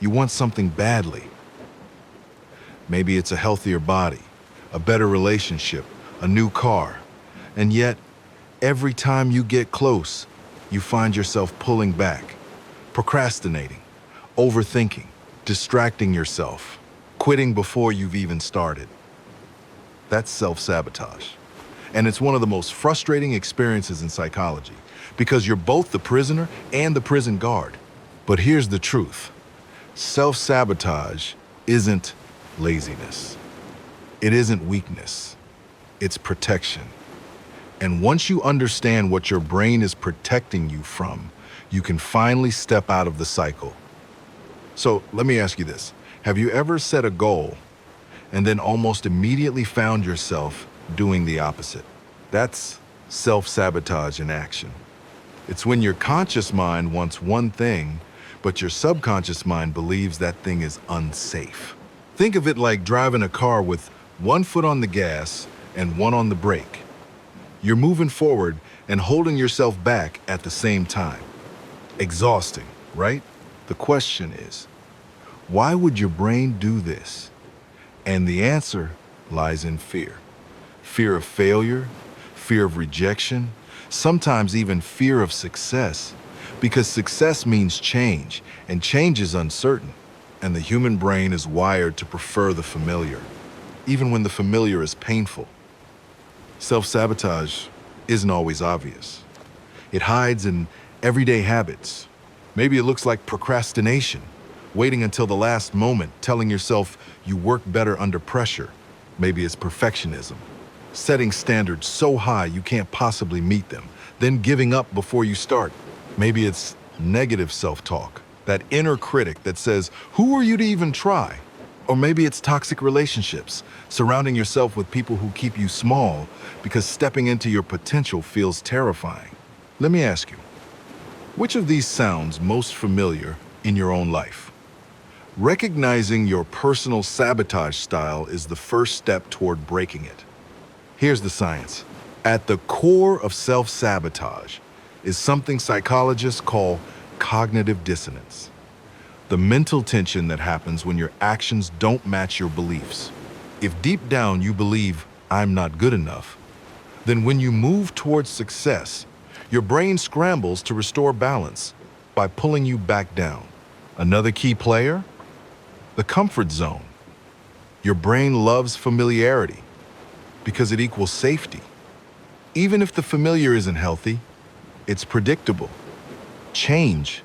You want something badly. Maybe it's a healthier body, a better relationship, a new car. And yet, every time you get close, you find yourself pulling back, procrastinating, overthinking, distracting yourself, quitting before you've even started. That's self-sabotage. And it's one of the most frustrating experiences in psychology because you're both the prisoner and the prison guard. But here's the truth. Self-sabotage isn't laziness. It isn't weakness. It's protection. And once you understand what your brain is protecting you from, you can finally step out of the cycle. So let me ask you this. Have you ever set a goal and then almost immediately found yourself doing the opposite? That's self-sabotage in action. It's when your conscious mind wants one thing, but your subconscious mind believes that thing is unsafe. Think of it like driving a car with one foot on the gas and one on the brake. You're moving forward and holding yourself back at the same time. Exhausting, right? The question is, why would your brain do this? And the answer lies in fear. Fear of failure, fear of rejection, sometimes even fear of success. Because success means change, and change is uncertain. And the human brain is wired to prefer the familiar, even when the familiar is painful. Self-sabotage isn't always obvious. It hides in everyday habits. Maybe it looks like procrastination, waiting until the last moment, telling yourself you work better under pressure. Maybe it's perfectionism, setting standards so high you can't possibly meet them, then giving up before you start. Maybe it's negative self-talk, that inner critic that says, who are you to even try? Or maybe it's toxic relationships, surrounding yourself with people who keep you small because stepping into your potential feels terrifying. Let me ask you, which of these sounds most familiar in your own life? Recognizing your personal sabotage style is the first step toward breaking it. Here's the science. At the core of self-sabotage is something psychologists call cognitive dissonance. The mental tension that happens when your actions don't match your beliefs. If deep down you believe, I'm not good enough, then when you move towards success, your brain scrambles to restore balance by pulling you back down. Another key player? The comfort zone. Your brain loves familiarity because it equals safety. Even if the familiar isn't healthy, it's predictable. Change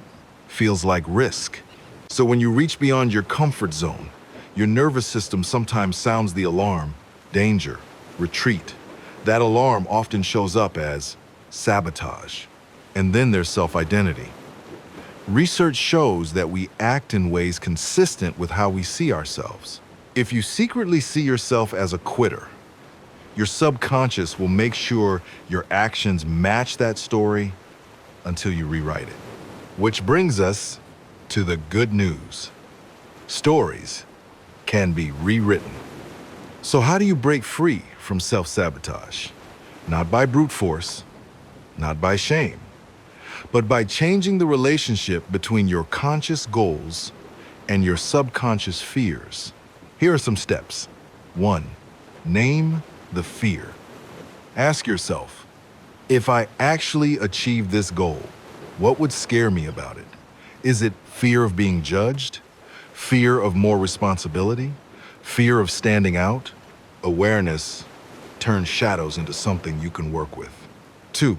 feels like risk. So when you reach beyond your comfort zone, your nervous system sometimes sounds the alarm, danger, retreat. That alarm often shows up as sabotage. And then there's self-identity. Research shows that we act in ways consistent with how we see ourselves. If you secretly see yourself as a quitter, your subconscious will make sure your actions match that story until you rewrite it. Which brings us to the good news. Stories can be rewritten. So how do you break free from self-sabotage? Not by brute force, not by shame, but by changing the relationship between your conscious goals and your subconscious fears. Here are some steps. 1. Name the fear. Ask yourself, if I actually achieve this goal, what would scare me about it? Is it fear of being judged? Fear of more responsibility? Fear of standing out? Awareness turns shadows into something you can work with. 2.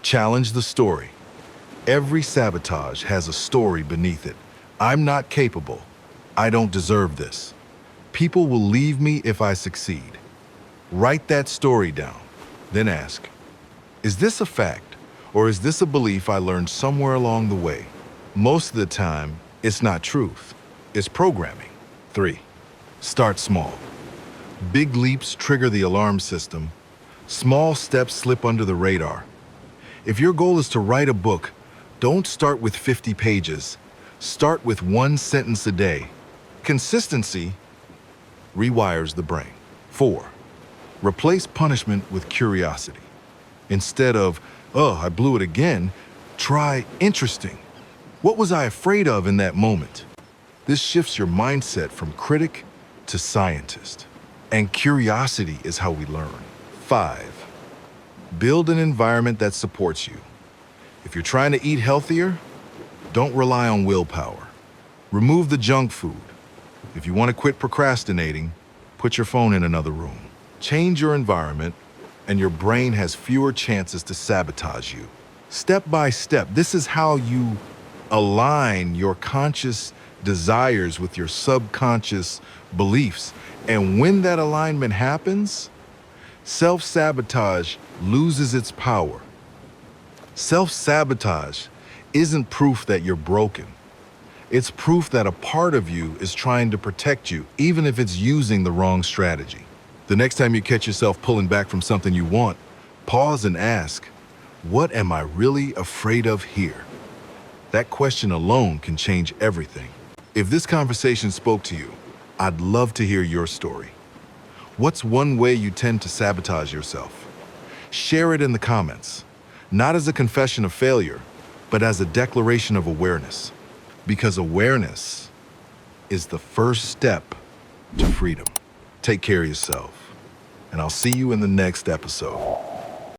Challenge the story. Every sabotage has a story beneath it. I'm not capable. I don't deserve this. People will leave me if I succeed. Write that story down. Then ask, is this a fact, or is this a belief I learned somewhere along the way? Most of the time, it's not truth. It's programming. 3. Start small. Big leaps trigger the alarm system. Small steps slip under the radar. If your goal is to write a book, don't start with 50 pages. Start with one sentence a day. Consistency rewires the brain. 4. Replace punishment with curiosity. Instead of, oh, I blew it again, try interesting. What was I afraid of in that moment? This shifts your mindset from critic to scientist. And curiosity is how we learn. 5. Build an environment that supports you. If you're trying to eat healthier, don't rely on willpower. Remove the junk food. If you want to quit procrastinating, put your phone in another room. Change your environment, and your brain has fewer chances to sabotage you. Step by step, this is how you align your conscious desires with your subconscious beliefs. And when that alignment happens, self-sabotage loses its power. Self-sabotage isn't proof that you're broken. It's proof that a part of you is trying to protect you, even if it's using the wrong strategy. The next time you catch yourself pulling back from something you want, pause and ask, what am I really afraid of here? That question alone can change everything. If this conversation spoke to you, I'd love to hear your story. What's one way you tend to sabotage yourself? Share it in the comments, not as a confession of failure, but as a declaration of awareness. Because awareness is the first step to freedom. Take care of yourself, and I'll see you in the next episode.